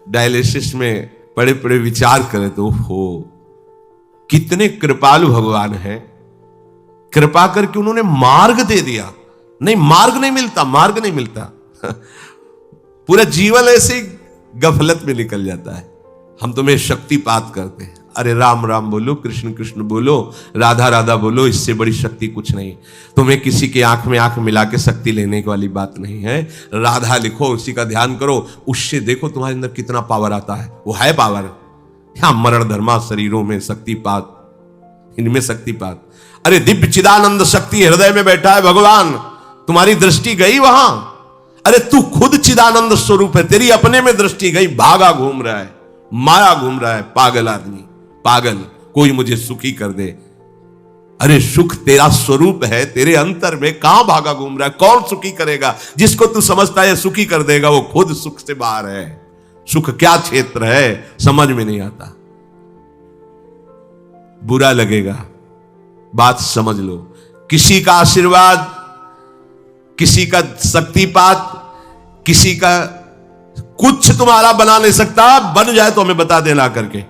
Dialysis में पड़े पड़े विचार करें तो हो कितने कृपालु भगवान हैं। कृपा करके उन्होंने मार्ग दे दिया। नहीं, मार्ग नहीं मिलता, मार्ग नहीं मिलता। पूरा जीवन ऐसे ही गफलत में निकल जाता है। हम तुम्हें शक्तिपात करते हैं, अरे राम राम बोलो, कृष्ण कृष्ण बोलो, राधा राधा बोलो, इससे बड़ी शक्ति कुछ नहीं। तुम्हें किसी के आंख में आंख मिला के शक्ति लेने वाली बात नहीं है। राधा लिखो, उसी का ध्यान करो, उससे देखो तुम्हारे अंदर कितना पावर आता है। वो है पावर। यहां मरण धर्मा शरीरों में शक्तिपात, इनमें शक्तिपात। अरे दिव्य चिदानंद शक्ति हृदय में बैठा है भगवान, तुम्हारी दृष्टि गई वहां। अरे तू खुद चिदानंद स्वरूप है, तेरी अपने में दृष्टि गई, भागा घूम रहा है, माया घूम रहा है, पागल आदमी, पागल, कोई मुझे सुखी कर दे। अरे सुख तेरा स्वरूप है, तेरे अंतर में, कहां भागा घूम रहा है? कौन सुखी करेगा? जिसको तू समझता है सुखी कर देगा, वो खुद सुख से बाहर है। सुख क्या क्षेत्र है समझ में नहीं आता। बुरा लगेगा, बात समझ लो। किसी का आशीर्वाद, किसी का शक्तिपात, किसी का कुछ तुम्हारा बना नहीं सकता। बन जाए तो हमें बता देना करके।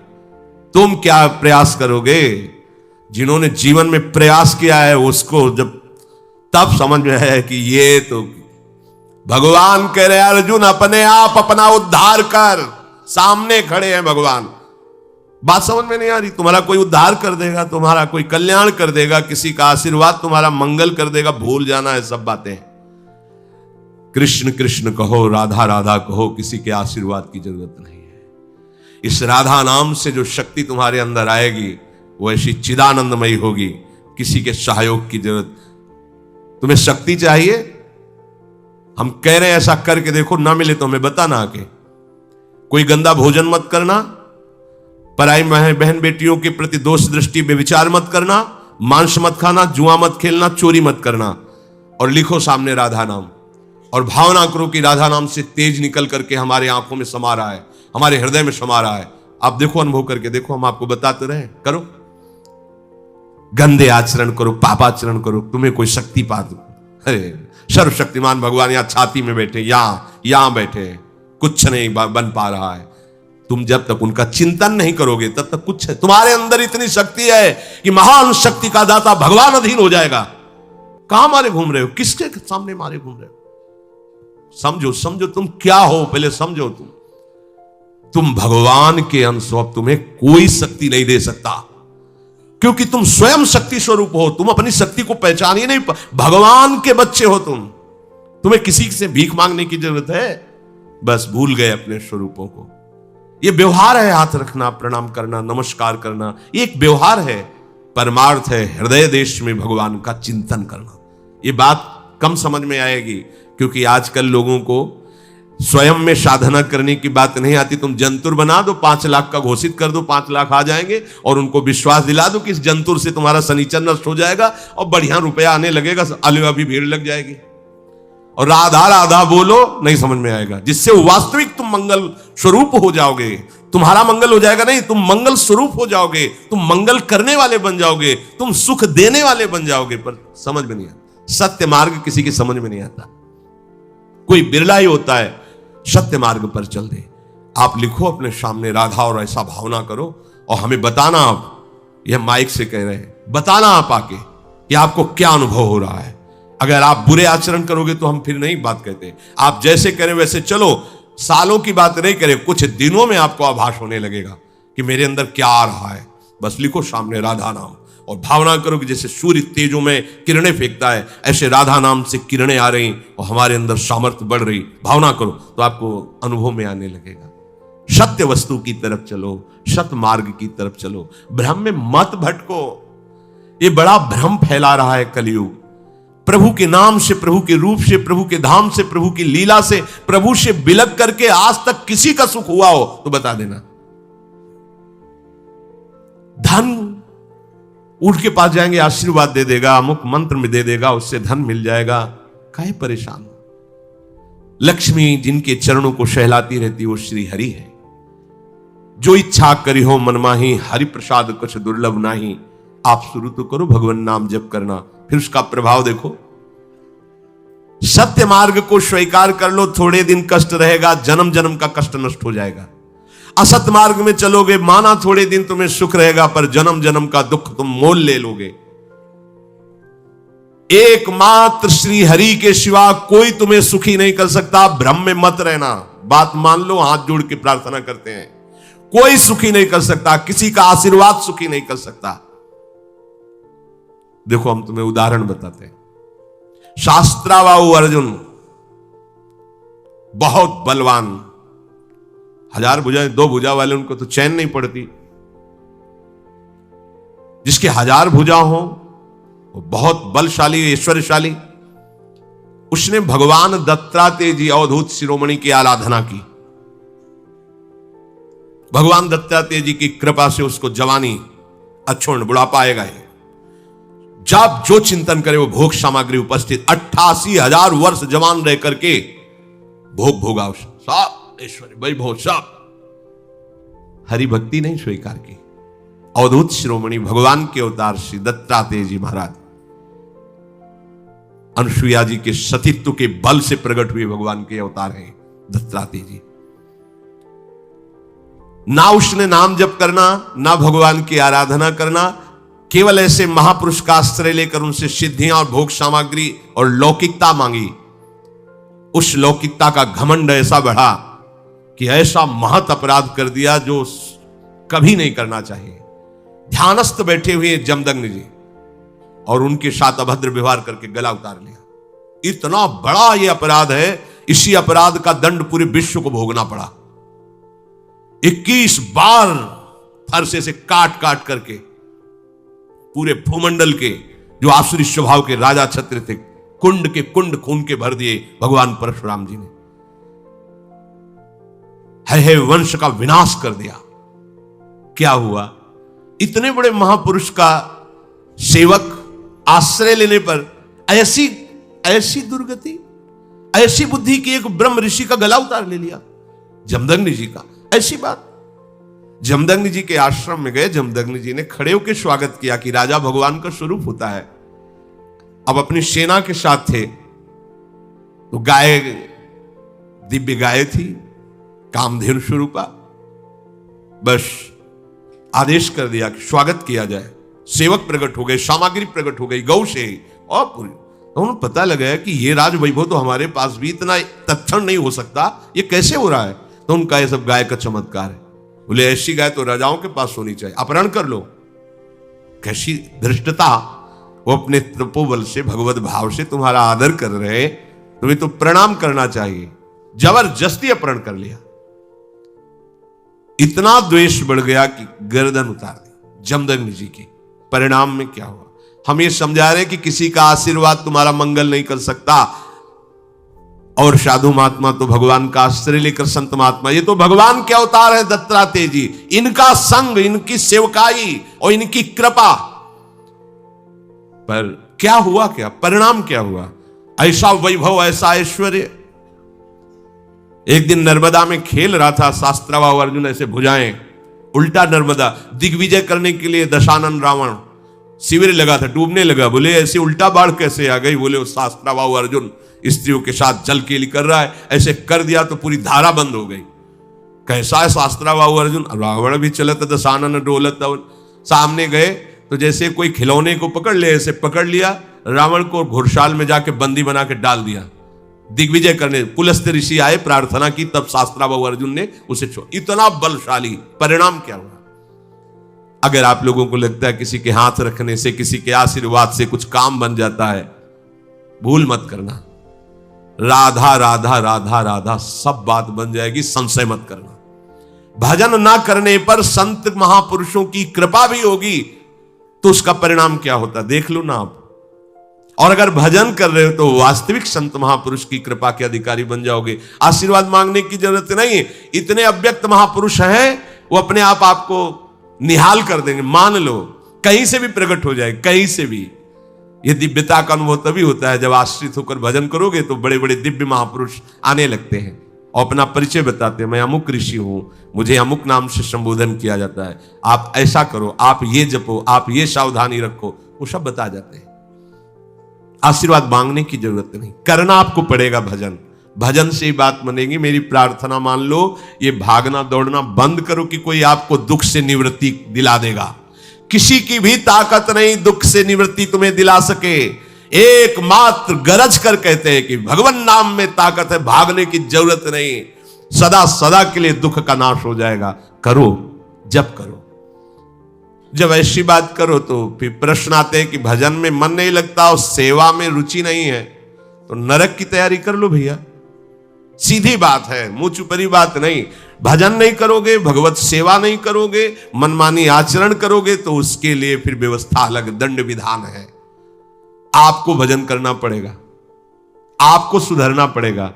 तुम क्या प्रयास करोगे? जिन्होंने जीवन में प्रयास किया है उसको जब तब समझ में है कि ये तो भगवान कह रहे हैं, अर्जुन अपने आप अपना उद्धार कर। सामने खड़े हैं भगवान। बात समझ में नहीं आ रही? तुम्हारा कोई उद्धार कर देगा, तुम्हारा कोई कल्याण कर देगा, किसी का आशीर्वाद तुम्हारा मंगल कर देगा, भूल जाना है सब बातें। कृष्ण कृष्ण कहो, राधा राधा कहो, किसी के आशीर्वाद की जरूरत नहीं है। इस राधा नाम से जो शक्ति तुम्हारे अंदर आएगी वो ऐसी चिदानंदमयी होगी, किसी के सहयोग की जरूरत। तुम्हें शक्ति चाहिए, हम कह रहे हैं ऐसा करके देखो, ना मिले तो हमें बताना आके। कोई गंदा भोजन मत करना, पराई बहन बेटियों के प्रति दोष दृष्टि बेविचार मत करना, मांस मत खाना, जुआ मत खेलना, चोरी मत करना, और लिखो सामने राधा नाम, और भावना करो कि राधा नाम से तेज निकल करके हमारे आंखों में समा रहा है, हमारे हृदय में समा रहा है। आप देखो, अनुभव करके देखो, हम आपको बताते रहे। करो, गंदे आचरण करो, पाप आचरण करो, तुम्हें कोई शक्ति पा दो। अरे सर्वशक्तिमान भगवान यहाँ छाती में बैठे, यहां बैठे, कुछ नहीं बन पा रहा है। तुम जब तक उनका चिंतन नहीं करोगे तब तक कुछ है। तुम्हारे अंदर इतनी शक्ति है कि महान शक्ति का दाता भगवान अधीन हो जाएगा। कहां मारे घूम रहे हो? किसके सामने मारे घूम रहे हो? समझो, समझो तुम क्या हो, पहले समझो। तुम भगवान के अंश हो। अब तुम्हें कोई शक्ति नहीं दे सकता, क्योंकि तुम स्वयं शक्ति स्वरूप हो। तुम अपनी शक्ति को पहचान ही नहीं, भगवान के बच्चे हो तुम। तुम्हें किसी से भीख मांगने की जरूरत है? बस भूल गए अपने स्वरूपों को। यह व्यवहार है, हाथ रखना, प्रणाम करना, नमस्कार करना, ये एक व्यवहार है। परमार्थ है हृदय देश में भगवान का चिंतन करना। ये बात कम समझ में आएगी, क्योंकि आजकल लोगों को स्वयं में साधना करने की बात नहीं आती। तुम जंतुर बना दो, 5 लाख का घोषित कर दो, 5 लाख आ जाएंगे, और उनको विश्वास दिला दो कि इस जंतुर से तुम्हारा शनिचर नष्ट हो जाएगा और बढ़िया रुपया आने लगेगा, अलवा भी भीड़ लग जाएगी। और राधा राधा बोलो, नहीं समझ में आएगा। जिससे वास्तविक तुम मंगल स्वरूप हो जाओगे। तुम्हारा मंगल हो जाएगा नहीं, तुम मंगल स्वरूप हो जाओगे, तुम मंगल करने वाले बन जाओगे, तुम सुख देने वाले बन जाओगे। पर समझ में नहीं आता, सत्य मार्ग किसी की समझ में नहीं आता। कोई बिरला ही होता है सत्य मार्ग पर चल दे। आप लिखो अपने सामने राधा, और ऐसा भावना करो, और हमें बताना। आप यह माइक से कह रहे हैं, बताना आप आके कि आपको क्या अनुभव हो रहा है। अगर आप बुरे आचरण करोगे तो हम फिर नहीं बात कहते। आप जैसे करें वैसे चलो, सालों की बात नहीं करें, कुछ दिनों में आपको आभास होने लगेगा कि मेरे अंदर क्या आ रहा है। बस लिखो सामने राधा नाम, और भावना करो कि जैसे सूर्य तेजों में किरणें फेंकता है, ऐसे राधा नाम से किरणें आ रही और हमारे अंदर सामर्थ्य बढ़ रही। भावना करो तो आपको अनुभव में आने लगेगा। सत्य वस्तु की तरफ चलो, सत्य मार्ग की तरफ चलो, भ्रम में मत भटको। ये बड़ा भ्रम फैला रहा है कलयुग। प्रभु के नाम से, प्रभु के रूप से, प्रभु के धाम से, प्रभु की लीला से, प्रभु से बिलक करके आज तक किसी का सुख हुआ हो तो बता देना। धन उठ के पास जाएंगे, आशीर्वाद दे देगा, अमुक मंत्र में दे देगा, उससे धन मिल जाएगा, काहे परेशान। लक्ष्मी जिनके चरणों को सहलाती रहती वो श्री हरि है। जो इच्छा करी हो मन माही, हरि प्रसाद कुछ दुर्लभ नाही। आप शुरू तो करो भगवान नाम जप करना, फिर उसका प्रभाव देखो। सत्य मार्ग को स्वीकार कर लो, थोड़े दिन कष्ट रहेगा, जन्म जन्म का कष्ट नष्ट हो जाएगा। असत मार्ग में चलोगे, माना थोड़े दिन तुम्हें सुख रहेगा, पर जन्म जन्म का दुख तुम मोल ले लोगे। एकमात्र श्री हरि के सिवा कोई तुम्हें सुखी नहीं कर सकता। भ्रम में मत रहना, बात मान लो, हाथ जोड़ के प्रार्थना करते हैं। कोई सुखी नहीं कर सकता, किसी का आशीर्वाद सुखी नहीं कर सकता। देखो हम तुम्हें उदाहरण बताते हैं। शास्त्राबाहु अर्जुन बहुत बलवान, 1000 भुजाएं, 2 भुजा वाले उनको तो चैन नहीं पड़ती। जिसके 1000 भुजा हो वो बहुत बलशाली, ऐश्वर्यशाली। उसने भगवान दत्तात्रेय जी अवधूत शिरोमणि की आराधना की। भगवान दत्तात्रेय जी की कृपा से उसको जवानी, अच्छोण, बुढ़ापा आएगा। जब जो चिंतन करे वो भोग सामग्री उपस्थित, 88,000 वर्ष जवान रह करके भोग भोगा, सब ऐश्वर्य वैभव सब। हरि भक्ति नहीं स्वीकार की। अवधूत शिरोमणि भगवान के अवतार श्री दत्तात्रेय जी महाराज अनुसुईया जी के सतीत्व के बल से प्रकट हुए भगवान के अवतार हैं दत्तात्रेय जी। ना उसने नाम जप करना, ना भगवान की आराधना करना, केवल ऐसे महापुरुष का आश्रय लेकर उनसे सिद्धियां और भोग सामग्री और लौकिकता मांगी। उस लौकिकता का घमंड ऐसा बढ़ा कि ऐसा महत अपराध कर दिया जो कभी नहीं करना चाहिए। ध्यानस्थ बैठे हुए जमदग्नि जी और उनके साथ अभद्र व्यवहार करके गला उतार लिया। इतना बड़ा यह अपराध है, इसी अपराध का दंड पूरे विश्व को भोगना पड़ा। 21 बार फरसे से काट काट करके पूरे भूमंडल के जो आसुरी स्वभाव के राजा छत्र थे, कुंड के कुंड खून के भर दिए भगवान परशुराम जी ने। है वंश का विनाश कर दिया। क्या हुआ? इतने बड़े महापुरुष का सेवक आश्रय लेने पर ऐसी दुर्गति, ऐसी बुद्धि की एक ब्रह्म ऋषि का गला उतार ले लिया, जमदग्नि जी का। ऐसी बात। जमदग्नि जी के आश्रम में गए, जमदग्नि जी ने खड़े होकर स्वागत किया कि राजा भगवान का स्वरूप होता है। अब अपनी सेना के साथ थे तो गाय, दिव्य गाय थी, कामधेनु स्वरूपा। बस आदेश कर दिया कि स्वागत किया जाए। सेवक प्रकट हो गए, सामग्री प्रकट हो गई गौ से और पूरी। तो उन्हें पता लगा कि ये राज वैभव तो हमारे पास भी इतना तत्क्षण नहीं हो सकता, ये कैसे हो रहा है? तो उनका ये सब गाय का चमत्कार है। बोले ऐसी गाय तो राजाओं के पास होनी चाहिए, अपहरण कर लो। कैसी धृष्टता! वो अपने तपोबल से, भगवत भाव से तुम्हारा आदर कर रहे, तुम्हें तो प्रणाम करना चाहिए। जबरदस्ती अपहरण कर लिया। इतना द्वेष बढ़ गया कि गर्दन उतार दी जमदग्नि जी की। परिणाम में क्या हुआ? हम ये समझा रहे कि किसी का आशीर्वाद तुम्हारा मंगल नहीं कर सकता। और साधु महात्मा तो भगवान का आश्रय लेकर, संत महात्मा ये तो भगवान के अवतार है दत्तात्रेय जी। इनका संग, इनकी सेवकाई और इनकी कृपा, पर क्या हुआ? क्या परिणाम क्या हुआ? ऐसा वैभव, ऐसा ऐश्वर्य। एक दिन नर्मदा में खेल रहा था शास्त्राबाहु अर्जुन, ऐसे भुजाएं उल्टा नर्मदा दिग्विजय करने के लिए दशानन रावण शिविर लगा था, डूबने लगा। बोले ऐसे उल्टा बाढ़ कैसे आ गई? बोले शास्त्राबाहु अर्जुन स्त्रियों के साथ जल केली कर रहा है, ऐसे कर दिया तो पूरी धारा बंद हो गई। कैसा है शास्त्राबाहु अर्जुन? रावण भी चलत दशानन डोलत। सामने गए तो जैसे कोई खिलौने को पकड़ ले, ऐसे पकड़ लिया, रावण को घुड़साल में जाके बंदी बना के डाल दिया। दिग्विजय करने पुलस्त्य ऋषि आए, प्रार्थना की, तब शास्त्राबाहु अर्जुन ने उसे छोड़। इतना बलशाली। परिणाम क्या हुआ? अगर आप लोगों को लगता है किसी के हाथ रखने से, किसी के आशीर्वाद से कुछ काम बन जाता है, भूल मत करना। राधा राधा राधा राधा सब बात बन जाएगी, संशय मत करना। भजन ना करने पर संत महापुरुषों की कृपा भी होगी तो उसका परिणाम क्या होता देख लो ना आप। और अगर भजन कर रहे हो तो वास्तविक संत महापुरुष की कृपा के अधिकारी बन जाओगे। आशीर्वाद मांगने की जरूरत नहीं। इतने अव्यक्त महापुरुष हैं, वो अपने आप आपको निहाल कर देंगे। मान लो कहीं से भी प्रकट हो जाए, कहीं से भी। ये दिव्यता का अनुभव तभी होता है जब आश्रित होकर भजन करोगे तो बड़े बड़े दिव्य महापुरुष आने लगते हैं और अपना परिचय बताते हैं। मैं अमुक ऋषि हूं, मुझे अमुक नाम से संबोधन किया जाता है, आप ऐसा करो, आप ये जपो, आप ये सावधानी रखो, वो सब बता जाते हैं। आशीर्वाद मांगने की जरूरत नहीं, करना आपको पड़ेगा भजन। भजन से ही बात बनेगी। मेरी प्रार्थना मान लो, ये भागना दौड़ना बंद करो कि कोई आपको दुख से निवृत्ति दिला देगा। किसी की भी ताकत नहीं दुख से निवृत्ति तुम्हें दिला सके। एकमात्र गरज कर कहते हैं कि भगवान नाम में ताकत है, भागने की जरूरत नहीं, सदा सदा के लिए दुख का नाश हो जाएगा। करो, जब करो। जब ऐसी बात करो तो फिर प्रश्न आते हैं कि भजन में मन नहीं लगता और सेवा में रुचि नहीं है, तो नरक की तैयारी कर लो भैया। सीधी बात है, मुंह चुपरी बात नहीं। भजन नहीं करोगे, भगवत सेवा नहीं करोगे, मनमानी आचरण करोगे, तो उसके लिए फिर व्यवस्था अलग, दंड विधान है। आपको भजन करना पड़ेगा, आपको सुधरना पड़ेगा।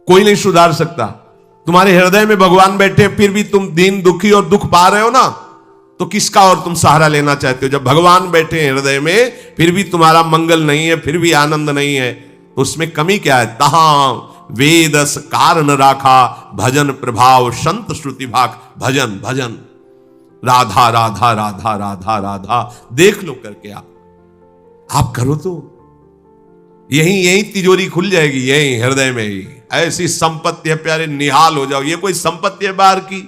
कोई नहीं सुधार सकता। तुम्हारे हृदय में भगवान बैठे, फिर भी तुम दीन दुखी और दुख पा रहे हो ना, तो किसका और तुम सहारा लेना चाहते हो? जब भगवान बैठे हैं हृदय में, फिर भी तुम्हारा मंगल नहीं है, फिर भी आनंद नहीं है, तो उसमें कमी क्या है? तहां वेदस कारण राखा, भजन प्रभाव संत श्रुति भाग। भजन भजन, राधा राधा राधा राधा राधा, देख लो करके आप करो तो यही तिजोरी खुल जाएगी, यही हृदय में ही। ऐसी संपत्ति है प्यारे, निहाल हो जाओ। ये कोई संपत्ति है बाहर की?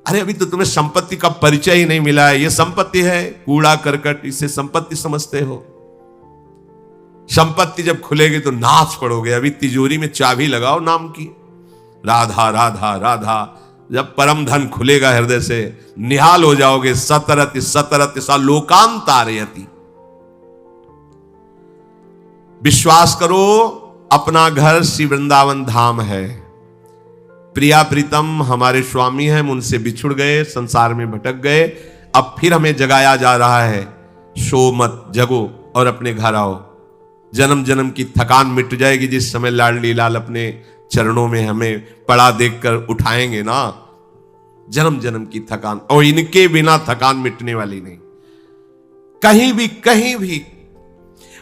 अरे अभी तो तुम्हें संपत्ति का परिचय ही नहीं मिला है। ये संपत्ति है कूड़ा करकट, इसे संपत्ति समझते हो? संपत्ति जब खुलेगी तो नाच पड़ोगे। अभी तिजोरी में चाबी लगाओ नाम की, राधा राधा राधा। जब परम धन खुलेगा हृदय से, निहाल हो जाओगे। सतरति सतरति सा लोकांतारयति। विश्वास करो, अपना घर श्री वृंदावन धाम है। प्रिया प्रीतम हमारे स्वामी हैं, उनसे बिछुड़ गए, संसार में भटक गए। अब फिर हमें जगाया जा रहा है, सो मत, जगो और अपने घर आओ। जन्म जन्म की थकान मिट जाएगी जिस समय लाडली लाल अपने चरणों में हमें पड़ा देखकर उठाएंगे ना। जन्म जन्म की थकान, और इनके बिना थकान मिटने वाली नहीं। कहीं भी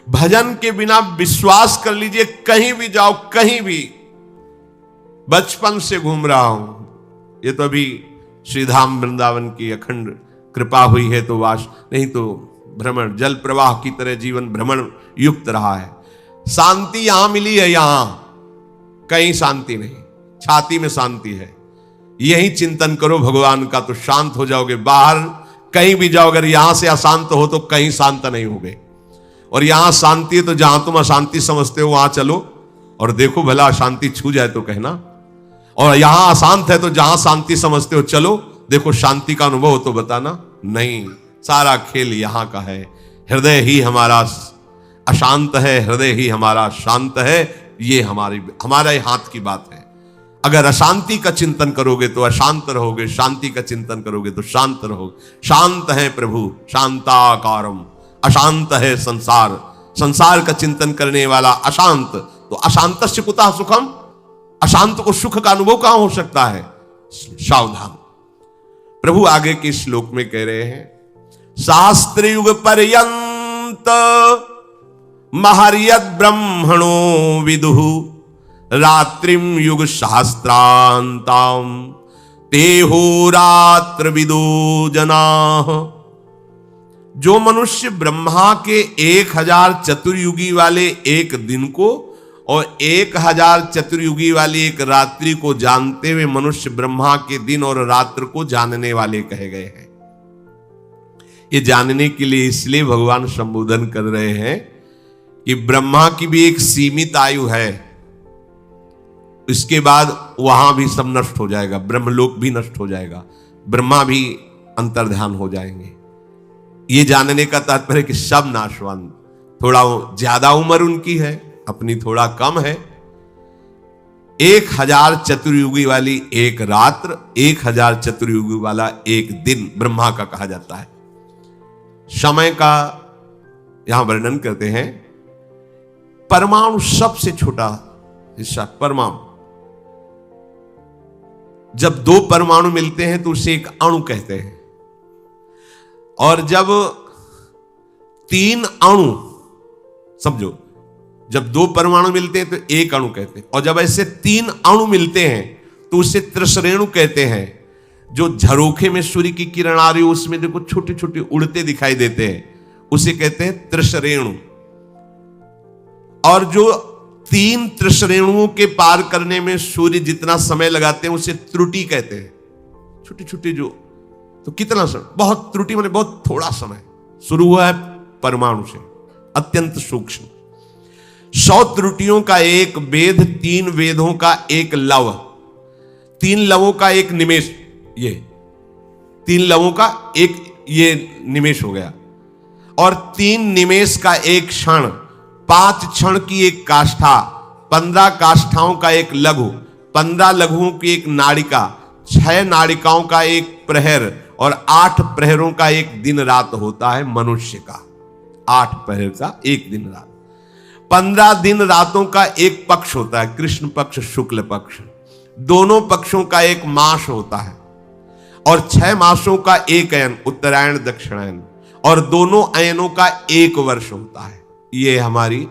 भजन के बिना विश्वास कर लीजिए, कहीं भी जाओ, कहीं भी। बचपन से घूम रहा हूं, ये तो अभी श्रीधाम वृंदावन की अखंड कृपा हुई है तो वास, नहीं तो भ्रमण, जल प्रवाह की तरह जीवन भ्रमण युक्त रहा है। शांति यहां मिली है, यहां कहीं शांति नहीं, छाती में शांति है। यही चिंतन करो भगवान का तो शांत हो जाओगे। बाहर कहीं भी जाओ, अगर यहां से अशांत हो तो कहीं शांत नहीं होगे। और यहां शांति है तो जहां तुम अशांति समझते हो वहां चलो और देखो भला अशांति छू जाए तो कहना। और यहां अशांत है तो जहां शांति समझते हो चलो, देखो शांति का अनुभव हो तो बताना। नहीं, सारा खेल यहां का है। हृदय ही हमारा अशांत है, हृदय ही हमारा शांत है। ये हमारे हाथ की बात है। अगर अशांति का चिंतन करोगे तो अशांत रहोगे, शांति का चिंतन करोगे तो शांत रहोगे। शांत है प्रभु शांताकारम, अशांत है संसार, संसार का चिंतन करने वाला अशांत। तो अशांतस्य कुतः सुखम, अशांत को सुख का अनुभव कहां हो सकता है? सावधान। प्रभु आगे के श्लोक में कह रहे हैं, शास्त्र युग पर्यंत महर्यद ब्रह्मणो विदुः रात्रिम युग शास्त्रांताम तेहो रात्र विदो जनाः। जो मनुष्य ब्रह्मा के 1000 चतुर्युगी वाले एक दिन को और 1000 चतुर्युगी वाली एक रात्रि को जानते हुए मनुष्य ब्रह्मा के दिन और रात्र को जानने वाले कहे गए हैं। ये जानने के लिए इसलिए भगवान संबोधन कर रहे हैं कि ब्रह्मा की भी एक सीमित आयु है, इसके बाद वहां भी सब नष्ट हो जाएगा, ब्रह्मलोक भी नष्ट हो जाएगा, ब्रह्मा भी अंतर्ध्यान हो जाएंगे। ये जानने का तात्पर्य कि सब नाशवान। थोड़ा ज्यादा उम्र उनकी है, अपनी थोड़ा कम है। 1000 चतुर्युगी वाली एक रात्र, 1000 चतुर्युगी वाला एक दिन ब्रह्मा का कहा जाता है। समय का यहां वर्णन करते हैं, परमाणु सबसे छोटा हिस्सा परमाणु। जब 2 परमाणु मिलते हैं तो उसे एक अणु कहते हैं, और जब 3 अणु, समझो, जब 2 परमाणु मिलते हैं तो एक अणु कहते हैं, और जब ऐसे 3 अणु मिलते हैं तो उसे त्रिसरेणु कहते हैं। जो झरोखे में सूर्य की किरण आ रही हो उसमें देखो छोटे छोटे उड़ते दिखाई देते हैं, उसे कहते हैं त्रिसरेणु। और जो 3 त्रिश्रेणुओं के पार करने में सूर्य जितना समय लगाते हैं उसे त्रुटि कहते हैं। छोटी छोटी जो, तो कितना समय, बहुत त्रुटि माने बहुत थोड़ा समय। शुरू हुआ है परमाणु से, अत्यंत सूक्ष्म। 100 त्रुटियों का एक वेद, 3 वेदों का एक लव, 3 लवों का एक निमेष, ये 3 लवों का एक ये निमेष हो गया, और 3 निमेष का एक क्षण, 5 क्षण की एक काष्ठा, 15 काष्ठाओं का एक लघु, 15 लघुओं की एक नाड़िका, 6 नाड़िकाओं का एक प्रहर, और 8 प्रहरों का एक दिन रात होता है मनुष्य का। 8 प्रहर का एक दिन रात, 15 दिन रातों का एक पक्ष होता है, कृष्ण पक्ष शुक्ल पक्ष। दोनों पक्षों का एक मास होता है, और 6 मासों का एक अयन, उत्तरायण दक्षिणायन, और दोनों अयनों का एक वर्ष होता है। यह हमारी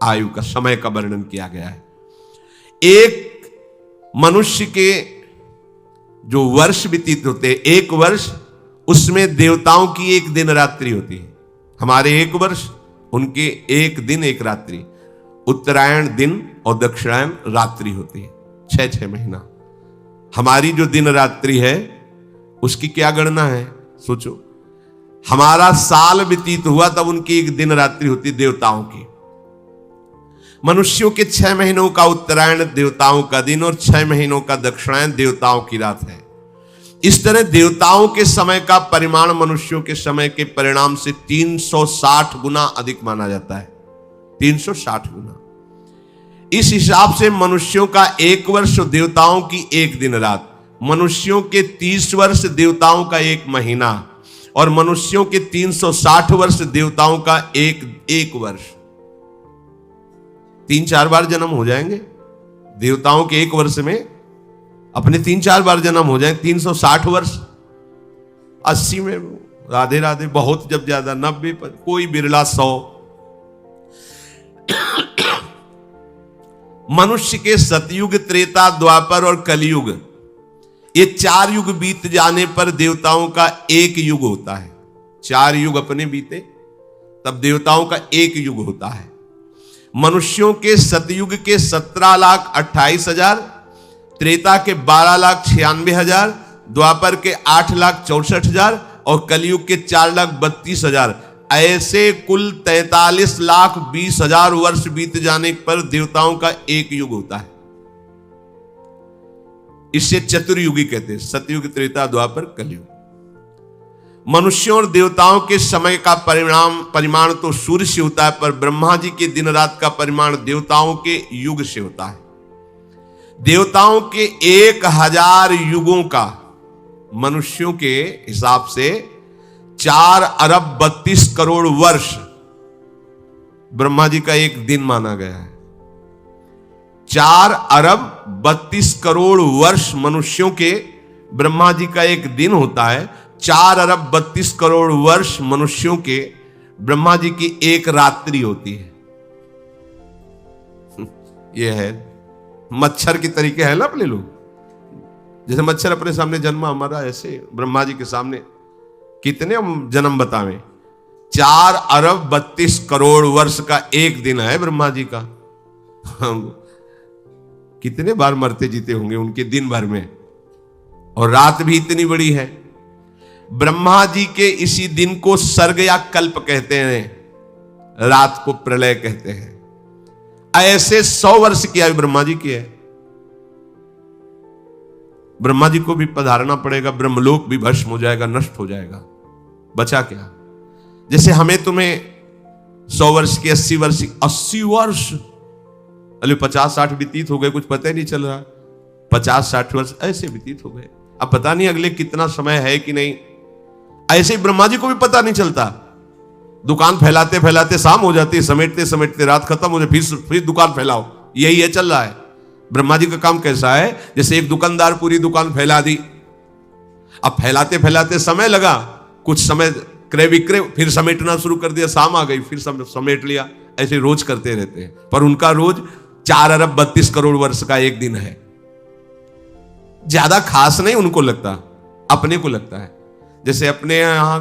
आयु का, समय का वर्णन किया गया है। एक मनुष्य के जो वर्ष व्यतीत होते हैं, एक वर्ष, उसमें देवताओं की एक दिन रात्रि होती है। हमारे एक वर्ष, उनके एक दिन एक रात्रि। उत्तरायण दिन और दक्षिणायन रात्रि होती है, 6 महीना। हमारी जो दिन रात्रि है उसकी क्या गणना है, सोचो। हमारा साल व्यतीत हुआ तब उनकी एक दिन रात्रि होती देवताओं की। मनुष्यों के 6 महीनों का उत्तरायण देवताओं का दिन, और 6 महीनों का दक्षिणायन देवताओं की रात है। इस तरह देवताओं के समय का परिमाण मनुष्यों के समय के परिणाम से 360 गुना अधिक माना जाता है। 360 गुना। इस हिसाब से मनुष्यों का एक वर्ष, देवताओं की एक दिन रात, मनुष्यों के 30 वर्ष, देवताओं का एक महीना, और मनुष्यों के 360 वर्ष, देवताओं का एक वर्ष। 3-4 बार जन्म हो जाएंगे देवताओं के एक वर्ष में, अपने 3-4 बार जन्म हो जाएंगे। 360 वर्ष, 80 में राधे राधे, बहुत जब ज्यादा 90 पर, कोई बिरला 100। मनुष्य के सतयुग, त्रेता, द्वापर और कलयुग, ये 4 युग बीत जाने पर देवताओं का एक युग होता है। 4 युग अपने बीते तब देवताओं का एक युग होता है। मनुष्यों के सतयुग के 17,28,000, त्रेता के 12,96,000, द्वापर के 8,64,000 और कलयुग के 4,32,000। ऐसे कुल 43,20,000 वर्ष बीत जाने पर देवताओं का एक युग होता है। इसे चतुर्युगी कहते हैं, सतयुग, त्रेता, द्वापर, कलयुग। मनुष्यों और देवताओं के समय का परिमाण तो सूर्य से होता है, पर ब्रह्मा जी के दिन रात का परिमाण देवताओं के युग से होता है। देवताओं के 1000 युगों का मनुष्यों के हिसाब से 4 अरब 32 करोड़ वर्ष ब्रह्मा जी का एक दिन माना गया है। 4 अरब 32 करोड़ वर्ष मनुष्यों के ब्रह्मा जी का एक दिन होता है। 4 अरब 32 करोड़ वर्ष मनुष्यों के ब्रह्मा जी की एक रात्रि होती है। यह है मच्छर की तरीके है ना अपने लोग, जैसे मच्छर अपने सामने जन्मा हमारा, ऐसे ब्रह्मा जी के सामने कितने हम जन्म बतावें। 4 अरब 32 करोड़ वर्ष का एक दिन है ब्रह्मा जी का। हम कितने बार मरते जीते होंगे उनके दिन भर में, और रात भी इतनी बड़ी है। ब्रह्मा जी के इसी दिन को सर्ग या कल्प कहते हैं, रात को प्रलय कहते हैं। ऐसे 100 वर्ष की आयु ब्रह्मा जी की है। ब्रह्मा जी को भी पधारना पड़ेगा, ब्रह्मलोक भी भस्म हो जाएगा, नष्ट हो जाएगा, बचा क्या। जैसे हमें तुम्हें 100 वर्ष की, 80 वर्ष की, 80 वर्ष, अरे 50-60 व्यतीत हो गए, कुछ पता ही नहीं चल रहा। 50-60 वर्ष ऐसे व्यतीत हो गए, अब पता नहीं अगले कितना समय है कि नहीं। ऐसे ही ब्रह्मा जी को भी पता नहीं चलता। दुकान फैलाते फैलाते शाम हो जाती है, समेटते समेटते रात खत्म हो जाती, फिर दुकान फैलाओ, यही है चल रहा है। ब्रह्मा जी का काम कैसा है, जैसे एक दुकानदार पूरी दुकान फैला दी, अब फैलाते फैलाते समय लगा, कुछ समय क्रय विक्रय, फिर समेटना शुरू कर दिया, शाम आ गई, फिर समेट लिया। ऐसे रोज करते रहते हैं, पर उनका रोज 4 अरब 32 करोड़ वर्ष का एक दिन है। ज्यादा खास नहीं उनको लगता, अपने को लगता है। जैसे अपने यहां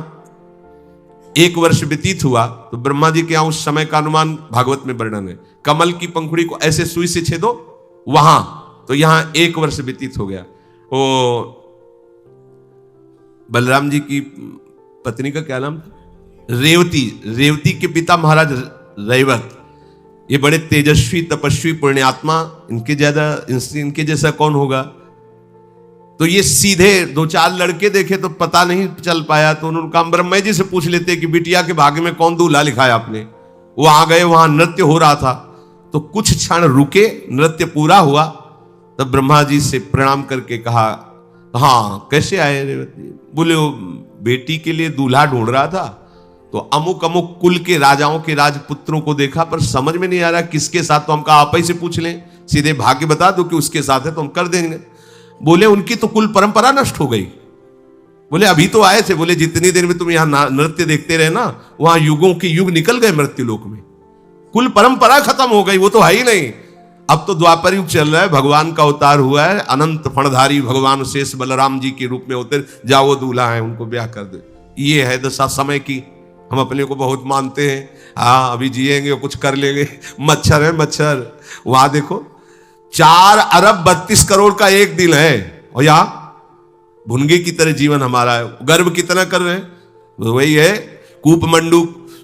1 वर्ष व्यतीत हुआ तो ब्रह्मा जी के यहां उस समय का अनुमान भागवत में वर्णन है। कमल की पंखुड़ी को ऐसे सुई से छेदो वहां, तो यहां 1 वर्ष व्यतीत हो गया। वो बलराम जी की पत्नी का क्या नाम था? रेवती। रेवती के पिता महाराज रैवत, ये बड़े तेजस्वी तपस्वी पुण्यात्मा, इनके जैसा कौन होगा। तो ये सीधे 2-4 लड़के देखे तो पता नहीं चल पाया, तो उन्होंने कहा ब्रह्मा जी से पूछ लेते कि बिटिया के भाग्य में कौन दूल्हा लिखा है आपने। वो आ गए, वहां नृत्य हो रहा था, तो कुछ क्षण रुके, नृत्य पूरा हुआ, तब ब्रह्मा जी से प्रणाम करके कहा, हाँ कैसे आए रेवती? बोले वो बेटी के लिए दूल्हा ढूंढ रहा था, तो अमुक अमुक कुल के राजाओं के राजपुत्रों को देखा, पर समझ में नहीं आ रहा किसके साथ। तो हम कहा आप ही से पूछ लें, सीधे भाग्य बता दो कि उसके साथ है तो हम कर देंगे। बोले उनकी तो कुल परंपरा नष्ट हो गई। बोले अभी तो आए थे। बोले जितनी देर में तुम यहां नृत्य देखते रहे ना, वहां युगों के युग निकल गए मृत्यु लोक में, कुल परंपरा खत्म हो गई, वो तो है ही नहीं। अब तो द्वापर युग चल रहा है, भगवान का अवतार हुआ है, अनंत फणधारी भगवान शेष बलराम जी के रूप में होते, जाओ वो दूल्हा है उनको ब्याह कर दे। ये है दशा समय की। हम अपने को बहुत मानते हैं, हाँ अभी जिएंगे कुछ कर लेंगे। मच्छर है मच्छर। वहां देखो 4 अरब 32 करोड़ का एक दिन है, और यहां भुनगे की तरह जीवन हमारा है। गर्व कितना कर रहे हैं, वही है कूपमंडू,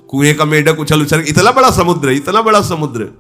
कुएं का मेढक उछल उछल, इतना बड़ा समुद्र, इतना बड़ा समुद्र।